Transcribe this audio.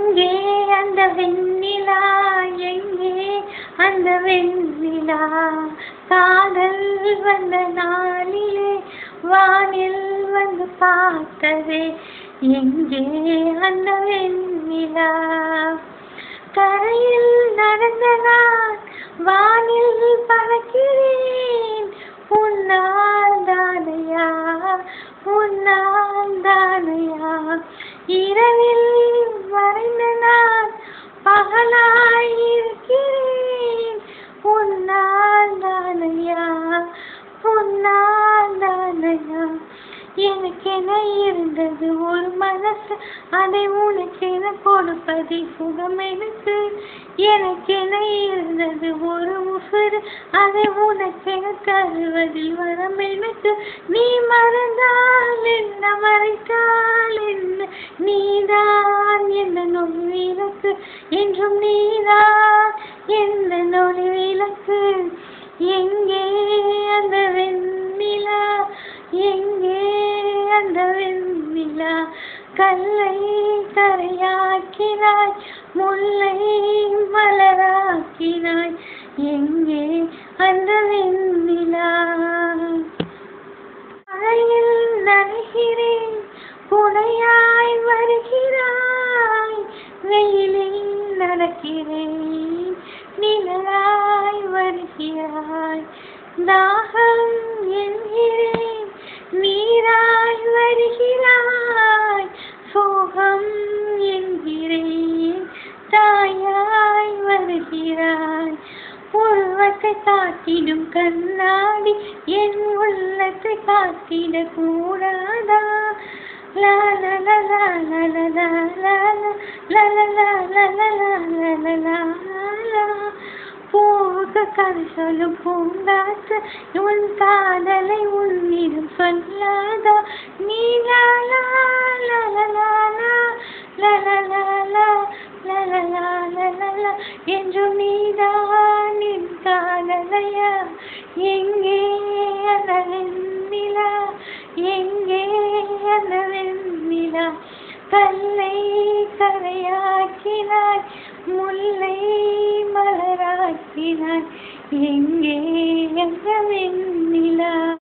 எங்கே அந்த வெண்ணிலா, எங்கே அந்த வெண்ணிலா, காதல் வந்த நாளிலே வானில் வந்து பார்த்ததே, எங்கே அந்த வெண்ணிலா. கரையில் நடந்த நான் வானில் பறக்கிறேன், உன்னால் தானையா, உன்னால் தானையா. இரவில் மறைந்த நான் பகலாய் இருக்கிறேன், உன்னால் தானையா, உன்னால் தானையா. எனக்கென இருந்தது ஒரு மனசு, அதை உனக்கென கொடுப்பதை சுகம் எனக்கு. எனக்கென இருந்தது ஒரு உசுறு, அதை உனக்கென தருவதில் வரம் எனக்கு. நீ மறந்தால் என்ன, மறைத்தால் என்ன, நீதான் எந்த நொடி விளக்கு, என்றும் நீதான் எந்த நொடி விளக்கு. எங்கே அந்த வெண்ணிலா, எங்கே அந்த வெண்ணிலா. கல்லை கரையாக்கினாய், முல்லை மலராக்கினாய், எங்கே அந்த வெண்ணிலா. மழையில் நனைகிறேன், குடையாய் வருகிறாய், வெயிலில் நடக்கிறேன், நிழலாய் வருகிறாய். தாகம் என்கிறேன், நீராய் வருகிறாய், சோகம் என்கிறேன், தாயாய் வருகிறாய். உருவத்தை காட்டிடும் கண்ணாடி என் உள்ளத்தை காட்டிட கூடாதா? லா லா லா லா லா லா லா லா லா லா லா. பூவுக்கு கதை சொல்லும் பூங்காற்று உன் காதலை உன்னிடம் சொல்லாதா? நீ லா லா லா லா லா லா லா லா லா லா லா லா லா லா என்றும் நீதான் என் காதலையா. எங்கே அந்த வெண்ணிலா, எங்கே அந்த வெண்ணிலா. கல்லை கரையாக்கினாய், முல்லை மலராக்கினாய், எங்கே அந்த வெண்ணிலா.